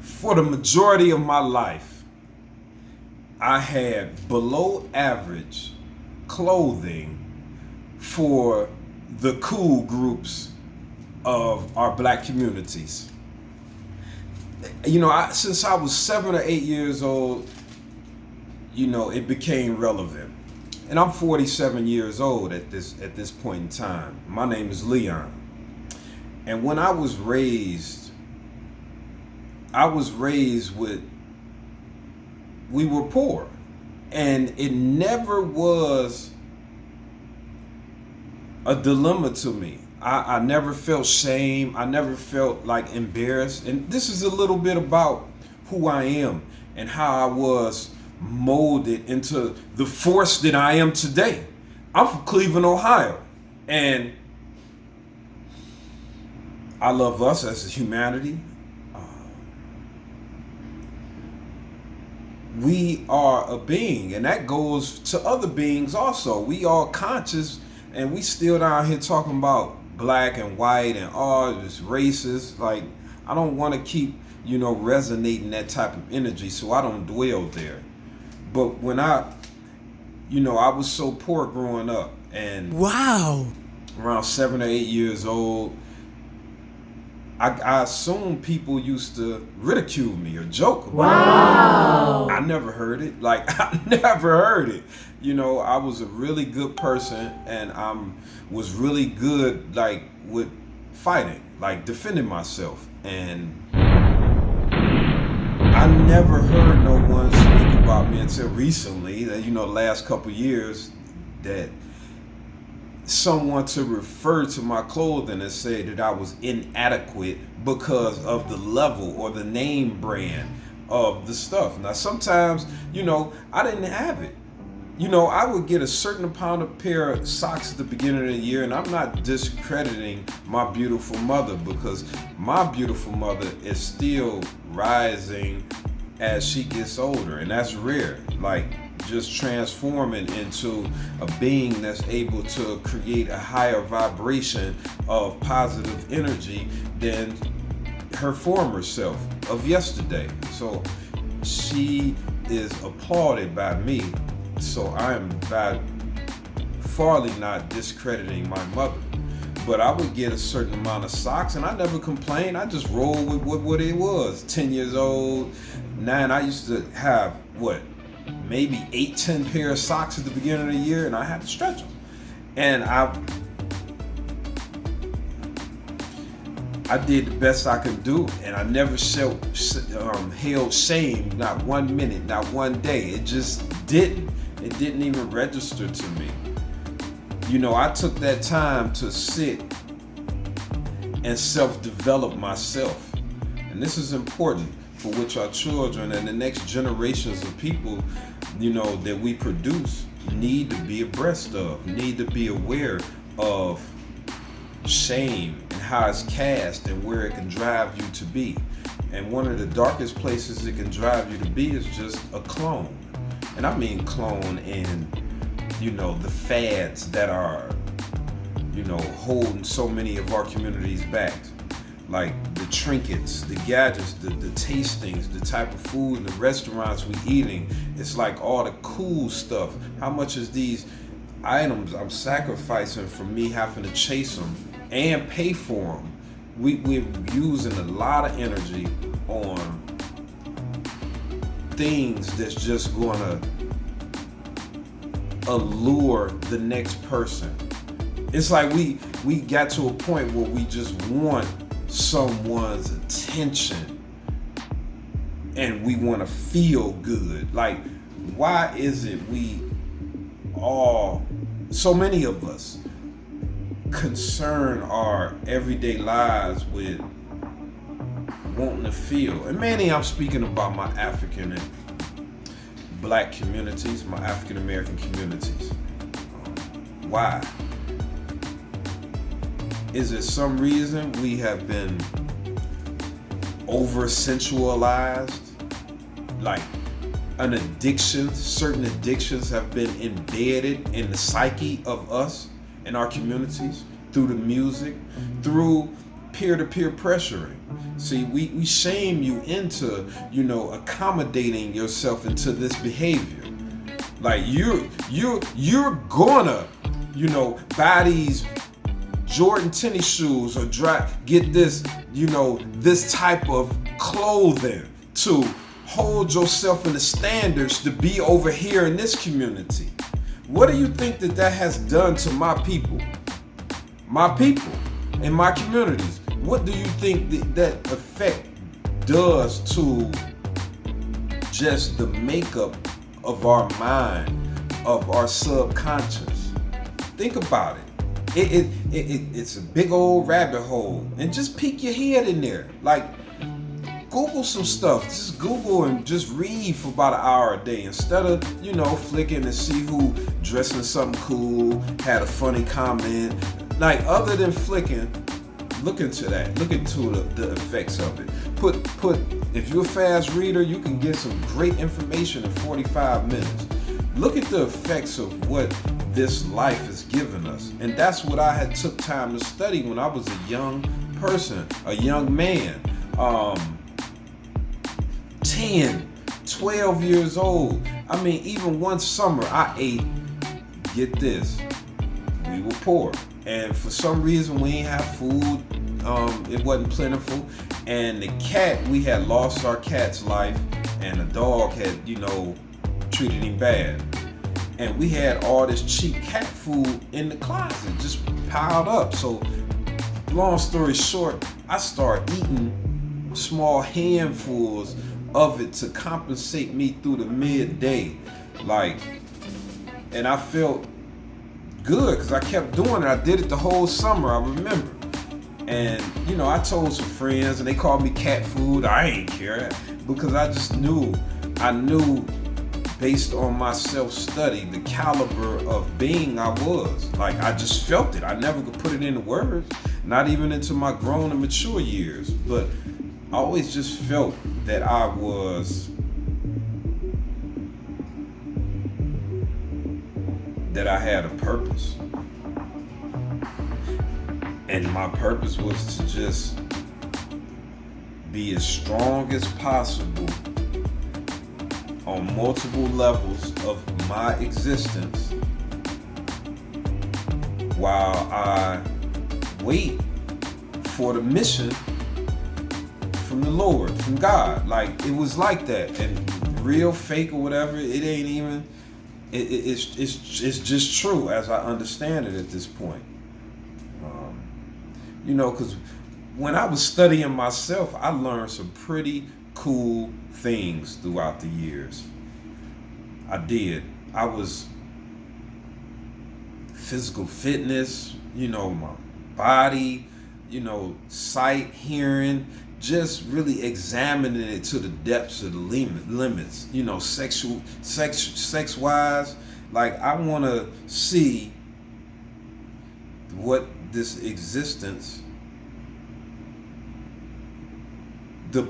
For the majority of my life, I had below average clothing for the cool groups of our black communities. Since I was 7 or 8 years old, it became relevant. And I'm 47 years old at this point in time. My name is Leon. And when I was raised with, we were poor. And it never was a dilemma to me. I never felt shame. I never felt like embarrassed. And this is a little bit about who I am and how I was molded into the force that I am today. I'm from Cleveland, Ohio. And I love us as a humanity. We are a being, and that goes to other beings also. We are conscious, and we still down here talking about black and white and all this racist. Like, I don't want to keep, resonating that type of energy, so I don't dwell there. But when I was so poor growing up, and Wow. around 7 or 8 years old, I assume people used to ridicule me or joke about me. I never heard it. Like, I never heard it. I was a really good person, and was really good, like, with fighting, like defending myself. And I never heard no one speak about me until recently, that, the last couple years, that someone to refer to my clothing and say that I was inadequate because of the level or the name brand of the stuff. Now, sometimes, I didn't have it. I would get a certain amount of pair of socks at the beginning of the year, and I'm not discrediting my beautiful mother, because my beautiful mother is still rising as she gets older, and that's rare. Like, just transforming into a being that's able to create a higher vibration of positive energy than her former self of yesterday. So she is applauded by me. So I am by farly not discrediting my mother. But I would get a certain amount of socks, and I never complained. I just rolled with what it was. 10 years old, 9, I used to have, maybe 8, 10 pair of socks at the beginning of the year, and I had to stretch them. And I did the best I could do, and I never held shame, not 1 minute, not 1 day. It just didn't. It didn't even register to me. I took that time to sit and self-develop myself. And this is important for which our children and the next generations of people, that we produce need to be abreast of, need to be aware of shame and how it's cast and where it can drive you to be. And one of the darkest places it can drive you to be is just a clone. And I mean clone in, the fads that are, holding so many of our communities back. Like the trinkets, the gadgets, the tastings, the type of food in the restaurants we eating. It's like all the cool stuff. How much is these items I'm sacrificing for me having to chase them and pay for them? We're using a lot of energy on things that's just gonna allure the next person. It's like we got to a point where we just want someone's attention and we want to feel good. Like, why is it we all, so many of us, concern our everyday lives with wanting to feel? And mainly I'm speaking about my African and black communities, my African American communities. Why? Is it some reason we have been over sensualized? Like an addiction, certain addictions have been embedded in the psyche of us in our communities through the music, through peer-to-peer pressuring. See, we shame you into, accommodating yourself into this behavior. Like you're gonna, buy these Jordan tennis shoes or get this, this type of clothing to hold yourself in the standards to be over here in this community. What do you think that has done to my people? My people in my communities. What do you think that effect does to just the makeup of our mind, of our subconscious? Think about it. It's a big old rabbit hole, and just peek your head in there. Like, Google some stuff. Just Google and just read for about an hour a day instead of, flicking to see who dressing something cool, had a funny comment. Like, other than flicking, look into that. Look into the effects of it. If you're a fast reader, you can get some great information in 45 minutes. Look at the effects of what this life has given us. And that's what I had took time to study when I was a young person, a young man. 10, 12 years old. I mean, even one summer I ate, get this, we were poor. And for some reason we ain't have food. It wasn't plentiful. And the cat, we had lost our cat's life, and the dog had, treated him bad. And we had all this cheap cat food in the closet, just piled up. So, long story short, I started eating small handfuls of it to compensate me through the midday. And I felt good because I kept doing it. I did it the whole summer, I remember. And, I told some friends and they called me cat food. I ain't care because I just knew based on my self-study, the caliber of being I was. Like, I just felt it. I never could put it into words, not even into my grown and mature years. But I always just felt that I had a purpose. And my purpose was to just be as strong as possible on multiple levels of my existence while I wait for the mission from the Lord, from God. Like, it was like that. And real, fake, or whatever, it ain't even, it's just true as I understand it at this point. Because when I was studying myself, I learned some pretty cool things throughout the years. I did. I was physical fitness, my body, sight, hearing, just really examining it to the depths of the limits, sex wise. Like, I want to see what this existence, the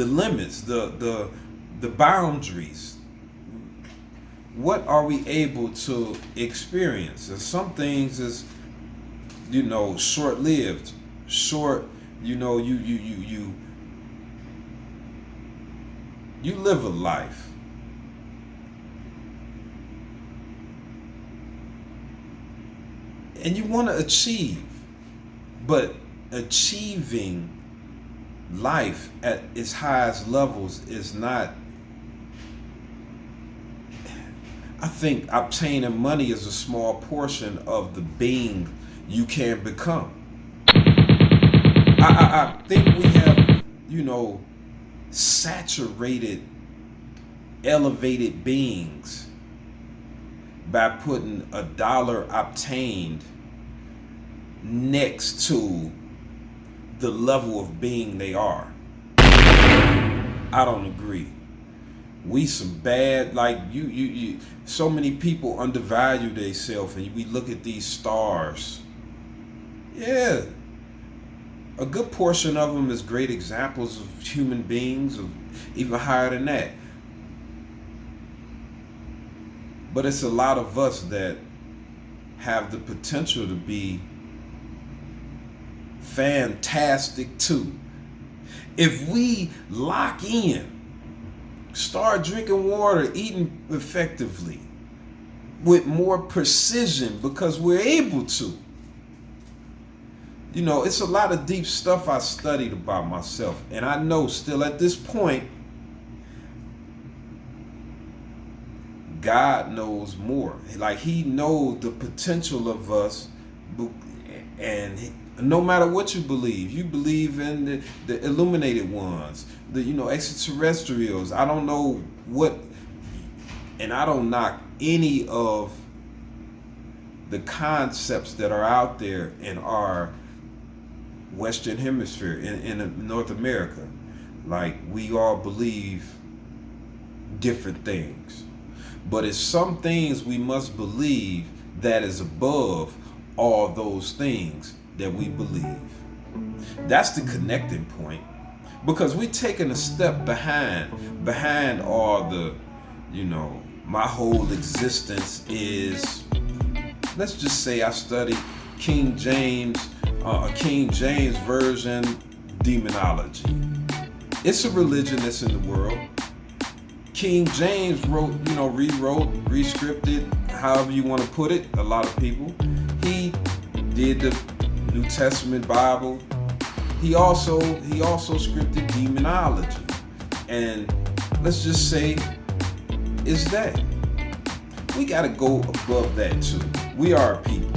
limits, the boundaries, what are we able to experience? And some things is, short-lived, you live a life. And you want to achieve, but achieving life at its highest levels is not, I think obtaining money is a small portion of the being you can become. I think we have, saturated, elevated beings by putting a dollar obtained next to the level of being they are. I don't agree. We some bad, like you so many people undervalue themselves, and we look at these stars. Yeah, a good portion of them is great examples of human beings, of even higher than that. But it's a lot of us that have the potential to be fantastic too. If we lock in, start drinking water, eating effectively, with more precision because we're able to. You know, it's a lot of deep stuff I studied about myself. And I know still at this point, God knows more. Like he knows the potential of us. And no matter what you believe in the illuminated ones, the extraterrestrials. I don't know what, and I don't knock any of the concepts that are out there in our Western Hemisphere, in North America. Like, we all believe different things, but it's some things we must believe that is above all those things that we believe. That's the connecting point, because we're taking a step behind all the, my whole existence is, let's just say I studied King James version demonology. It's a religion that's in the world. King James rewrote, rescripted, however you want to put it. A lot of people. He did the New Testament Bible. He also scripted demonology. And let's just say, is that we got to go above that too. We are a people.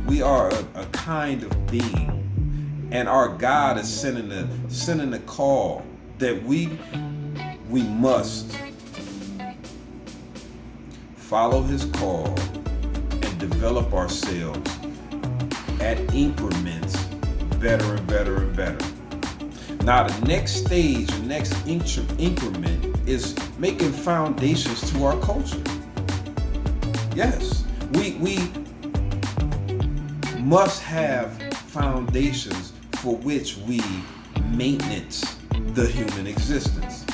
We are a kind of being, and our God is sending a call that we must follow His call and develop ourselves at increments, better and better and better. Now the next stage, the next increment is making foundations to our culture. Yes, we must have foundations for which we maintenance the human existence.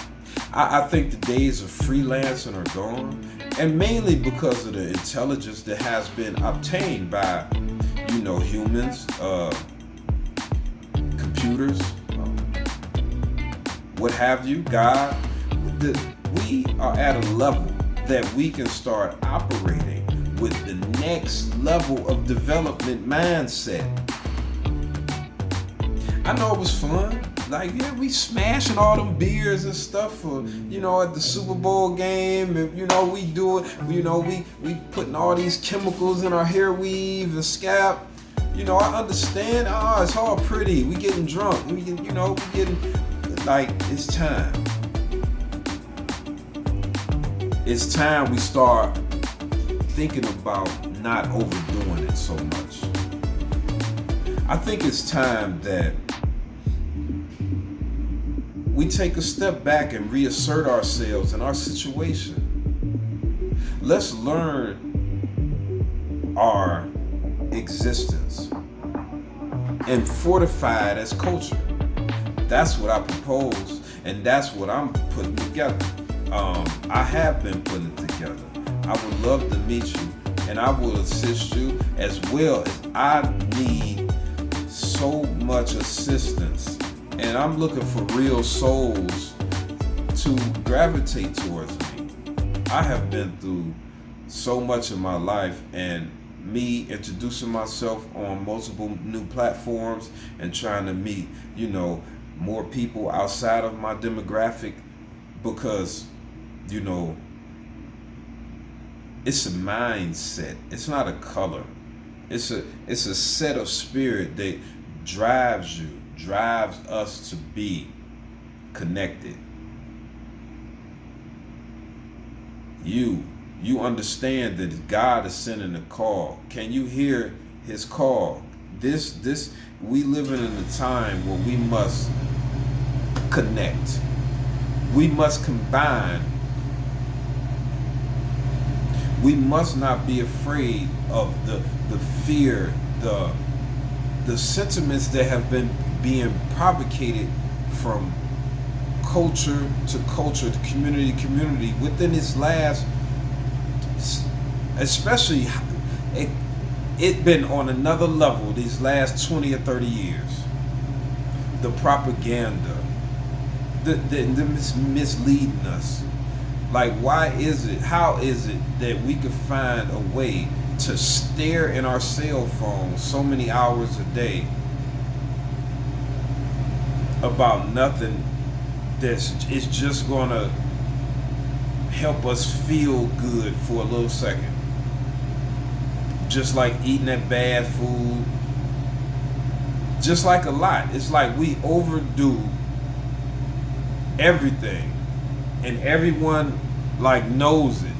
I think the days of freelancing are gone, and mainly because of the intelligence that has been obtained by, humans, computers, what have you, God. We are at a level that we can start operating with the next level of development mindset. I know it was fun. Like, yeah, we smashing all them beers and stuff for, at the Super Bowl game. And, we do it. We putting all these chemicals in our hair weave and scalp. I understand. It's all pretty. We getting drunk. We getting, like, it's time. It's time we start thinking about not overdoing it so much. I think it's time that we take a step back and reassert ourselves in our situation. Let's learn our existence and fortify it as culture. That's what I propose, and that's what I'm putting together. I have been putting it together. I would love to meet you, and I will assist you as well, as I need so much assistance, and I'm looking for real souls to gravitate towards me. I have been through so much in my life, and me introducing myself on multiple new platforms and trying to meet, more people outside of my demographic, because, it's a mindset. It's not a color. It's a set of spirit that drives us to be connected. You understand that God is sending a call. Can you hear His call? We live in a time where we must connect. We must combine. We must not be afraid of the fear, the sentiments that have been being propagated from culture to culture, to community to community within this last, especially it been on another level these last 20 or 30 years. the propaganda, the misleading us. Like, why is it, how is it that we could find a way to stare in our cell phones so many hours a day about nothing that's is just gonna help us feel good for a little second? Just like eating that bad food, just like a lot. It's like we overdo everything, and everyone like knows it,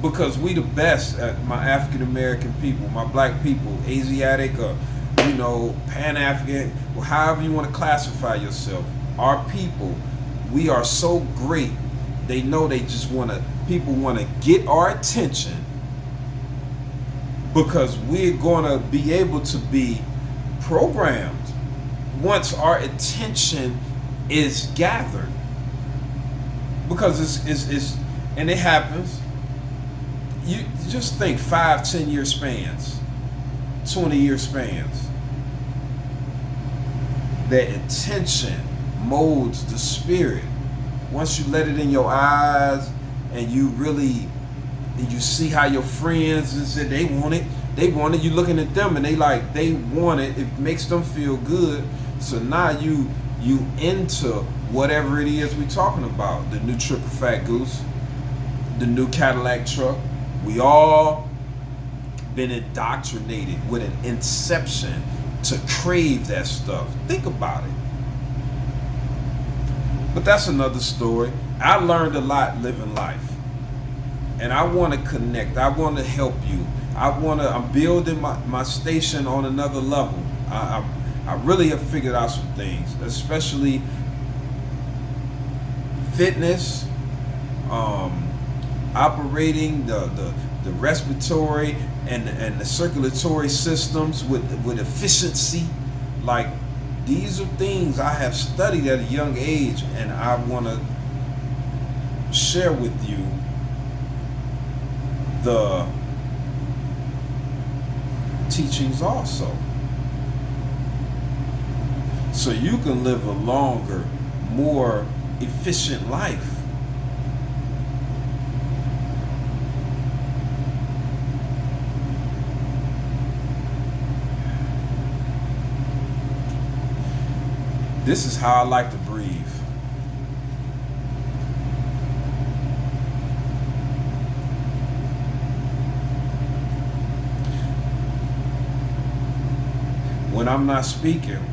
because we the best at, my African American people, my black people, Asiatic, or Pan African, or however you want to classify yourself. Our people, we are so great. They know they just people want to get our attention, because we're gonna be able to be programmed once our attention is gathered. Because it's and it happens. You just think 5-10 year spans, 20-year spans. That attention molds the spirit. Once you let it in your eyes, and you see how your friends and said they want it. You looking at them and they want it. It makes them feel good. So now you into whatever it is we're talking about. The new triple fat goose, the new Cadillac truck. We all been indoctrinated with an inception to crave that stuff. Think about it. But that's another story. I learned a lot living life. And I want to connect. I want to help you. I'm building my station on another level. I really have figured out some things, especially fitness, operating the respiratory and the circulatory systems with efficiency. Like, these are things I have studied at a young age, and I want to share with you the teachings also, so you can live a longer, more efficient life. This is how I like to breathe. When I'm not speaking,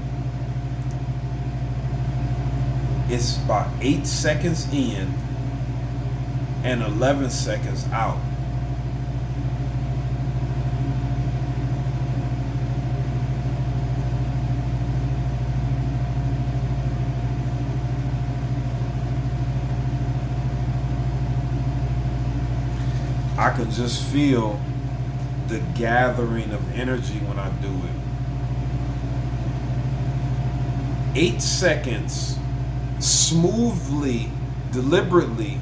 it's about 8 seconds in and 11 seconds out. I could just feel the gathering of energy when I do it. 8 seconds, smoothly, deliberately.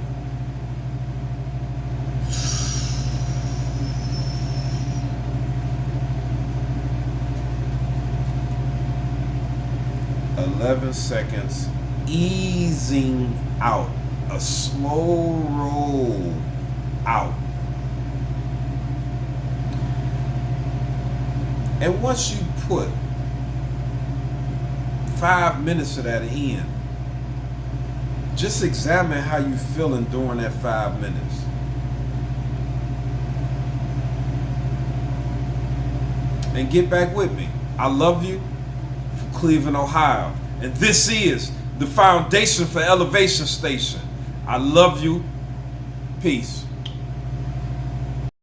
"11 seconds, easing out, a slow roll out. And once you put 5 minutes of that in, just examine how you feeling during that 5 minutes. And get back with me. I love you, from Cleveland, Ohio. And this is the Foundation for Elevation Station. I love you. Peace.